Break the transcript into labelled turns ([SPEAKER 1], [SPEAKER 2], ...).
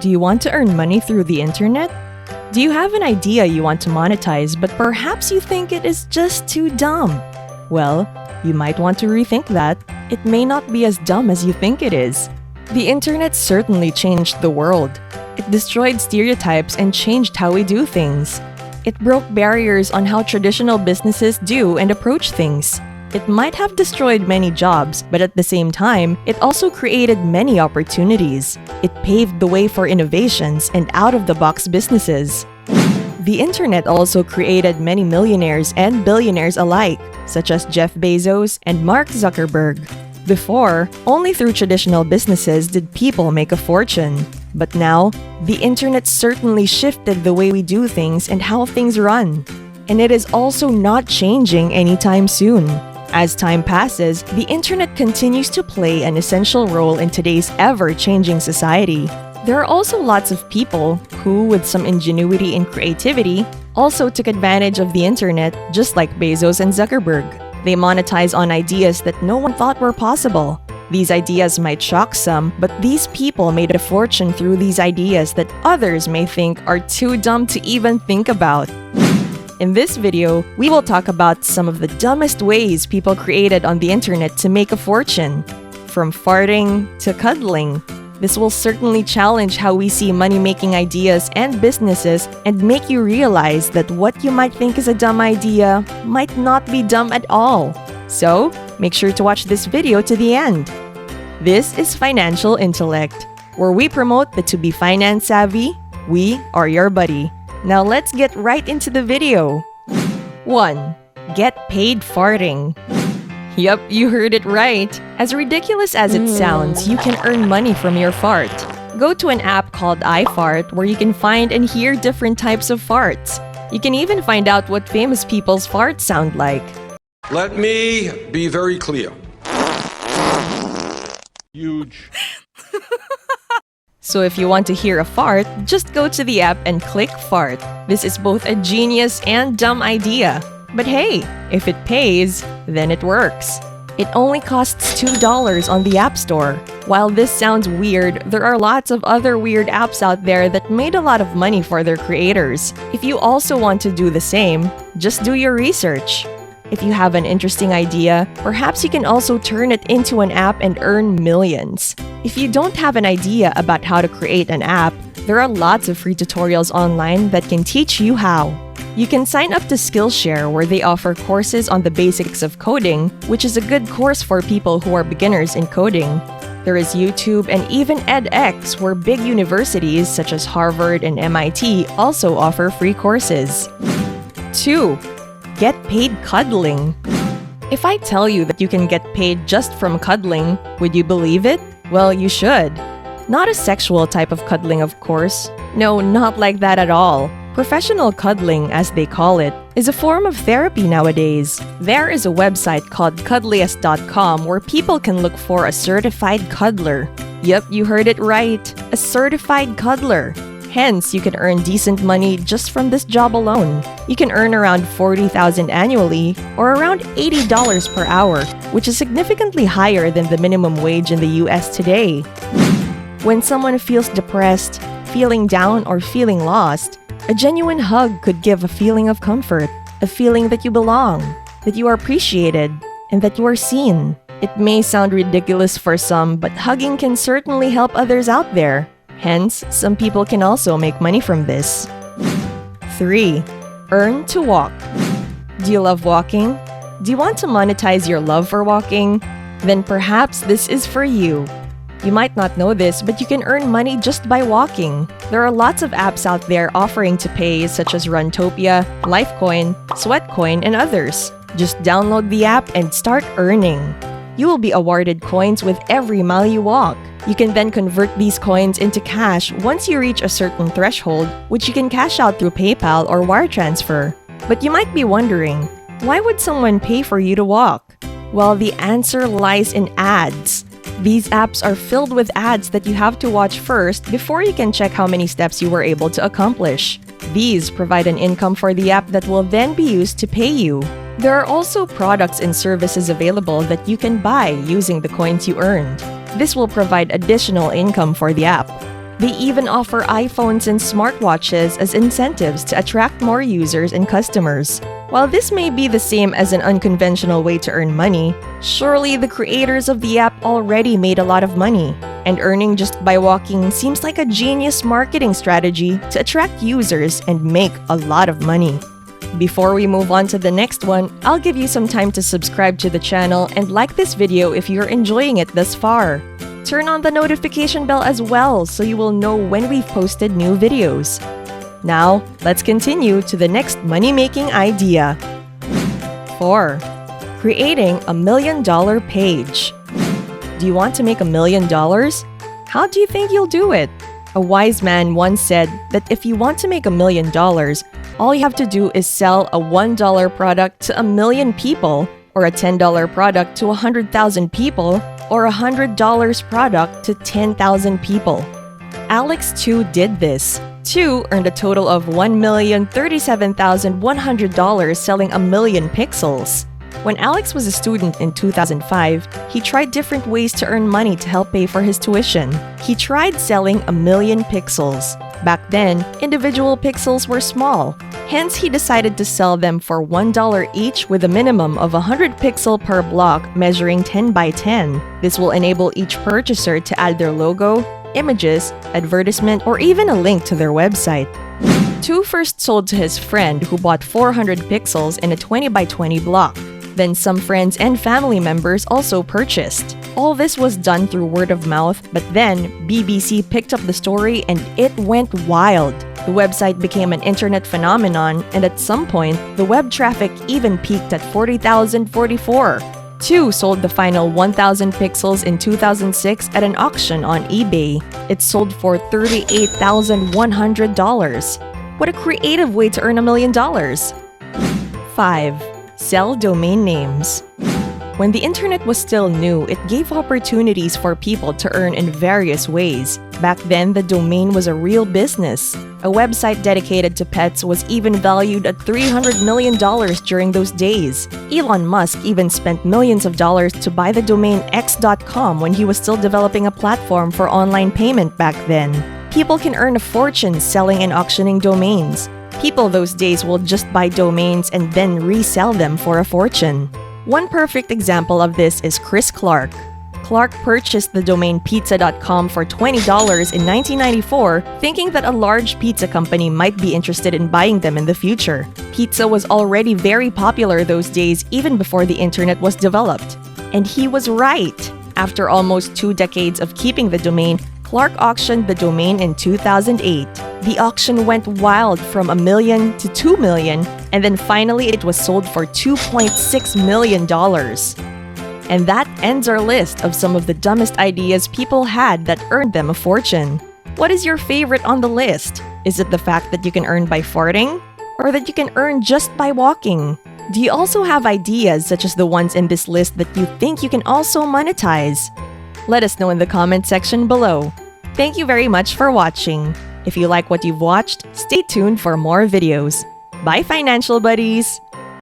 [SPEAKER 1] Do you want to earn money through the internet? Do you have an idea you want to monetize, but perhaps you think it is just too dumb? Well, you might want to rethink that. It may not be as dumb as you think it is. The internet certainly changed the world. It destroyed stereotypes and changed how we do things. It broke barriers on how traditional businesses do and approach things. It might have destroyed many jobs, but at the same time, it also created many opportunities. It paved the way for innovations and out-of-the-box businesses. The internet also created many millionaires and billionaires alike, such as Jeff Bezos and Mark Zuckerberg. Before, only through traditional businesses did people make a fortune. But now, the internet certainly shifted the way we do things and how things run. And it is also not changing anytime soon. As time passes, the internet continues to play an essential role in today's ever-changing society. There are also lots of people who, with some ingenuity and creativity, also took advantage of the internet, just like Bezos and Zuckerberg. They monetize on ideas that no one thought were possible. These ideas might shock some, but these people made a fortune through these ideas that others may think are too dumb to even think about. In this video, we will talk about some of the dumbest ways people created on the internet to make a fortune. From farting to cuddling. This will certainly challenge how we see money-making ideas and businesses and make you realize that what you might think is a dumb idea might not be dumb at all. So, make sure to watch this video to the end. This is Financial Intellect, where we promote that to be finance savvy, we are your buddy. Now let's get right into the video. 1. Get paid farting. Yup, you heard it right. As ridiculous as it sounds, you can earn money from your fart. Go to an app called iFart where you can find and hear different types of farts. You can even find out what famous people's farts sound like.
[SPEAKER 2] Let me be very clear.
[SPEAKER 3] Huge.
[SPEAKER 1] So if you want to hear a fart, just go to the app and click fart. This is both a genius and dumb idea. But hey, if it pays, then it works. It only costs $2 on the App Store. While this sounds weird, there are lots of other weird apps out there that made a lot of money for their creators. If you also want to do the same, just do your research. If you have an interesting idea, perhaps you can also turn it into an app and earn millions. If you don't have an idea about how to create an app, there are lots of free tutorials online that can teach you how. You can sign up to Skillshare where they offer courses on the basics of coding, which is a good course for people who are beginners in coding. There is YouTube and even edX where big universities such as Harvard and MIT also offer free courses. 2. Get paid cuddling. If I tell you that you can get paid just from cuddling, would you believe it? Well, you should. Not a sexual type of cuddling, of course. No, not like that at all. Professional cuddling, as they call it, is a form of therapy nowadays. There is a website called cuddliest.com where people can look for a certified cuddler. Yep, you heard it right. A certified cuddler. Hence, you can earn decent money just from this job alone. You can earn around $40,000 annually or around $80 per hour, which is significantly higher than the minimum wage in the US today. When someone feels depressed, feeling down, or feeling lost, a genuine hug could give a feeling of comfort, a feeling that you belong, that you are appreciated, and that you are seen. It may sound ridiculous for some, but hugging can certainly help others out there. Hence, some people can also make money from this. 3. Earn to walk. Do you love walking? Do you want to monetize your love for walking? Then perhaps this is for you. You might not know this, but you can earn money just by walking. There are lots of apps out there offering to pay, such as Runtopia, Lifecoin, Sweatcoin, and others. Just download the app and start earning. You will be awarded coins with every mile you walk. You can then convert these coins into cash once you reach a certain threshold, which you can cash out through PayPal or wire transfer. But you might be wondering, why would someone pay for you to walk? Well, the answer lies in ads. These apps are filled with ads that you have to watch first before you can check how many steps you were able to accomplish. These provide an income for the app that will then be used to pay you. There are also products and services available that you can buy using the coins you earned. This will provide additional income for the app. They even offer iPhones and smartwatches as incentives to attract more users and customers. While this may be the same as an unconventional way to earn money, surely the creators of the app already made a lot of money, and earning just by walking seems like a genius marketing strategy to attract users and make a lot of money. Before we move on to the next one, I'll give you some time to subscribe to the channel and like this video if you're enjoying it thus far. Turn on the notification bell as well so you will know when we've posted new videos. Now, let's continue to the next money-making idea. 4. Creating a $1 million page. Do you want to make $1 million? How do you think you'll do it? A wise man once said that if you want to make $1 million, all you have to do is sell a $1 product to 1 million people, or a $10 product to 100,000 people, or a $100 product to 10,000 people. Alex too did this. Two earned a total of $1,037,100 selling 1 million pixels. When Alex was a student in 2005, he tried different ways to earn money to help pay for his tuition. He tried selling 1 million pixels. Back then, individual pixels were small. Hence, he decided to sell them for $1 each with a minimum of 100 pixel per block measuring 10 by 10. This will enable each purchaser to add their logo, images, advertisement, or even a link to their website. Two first sold to his friend who bought 400 pixels in a 20 by 20 block. Then some friends and family members also purchased. All this was done through word of mouth, but then BBC picked up the story and it went wild. The website became an internet phenomenon, and at some point, the web traffic even peaked at 40,044. Two sold the final 1,000 pixels in 2006 at an auction on eBay. It sold for $38,100. What a creative way to earn $1 million! 5. Sell domain names. When the internet was still new, it gave opportunities for people to earn in various ways. Back then, the domain was a real business. A website dedicated to pets was even valued at $300 million during those days. Elon Musk even spent millions of dollars to buy the domain x.com when he was still developing a platform for online payment back then. People can earn a fortune selling and auctioning domains. People those days will just buy domains and then resell them for a fortune. One perfect example of this is Chris Clark. Clark purchased the domain pizza.com for $20 in 1994, thinking that a large pizza company might be interested in buying them in the future. Pizza was already very popular those days, even before the internet was developed. And he was right. After almost 2 decades of keeping the domain, Clark auctioned the domain in 2008. The auction went wild from $1 million to $2 million, and then finally it was sold for $2.6 million. And that ends our list of some of the dumbest ideas people had that earned them a fortune. What is your favorite on the list? Is it the fact that you can earn by farting? Or that you can earn just by walking? Do you also have ideas such as the ones in this list that you think you can also monetize? Let us know in the comment section below. Thank you very much for watching. If you like what you've watched, stay tuned for more videos. Bye, financial buddies!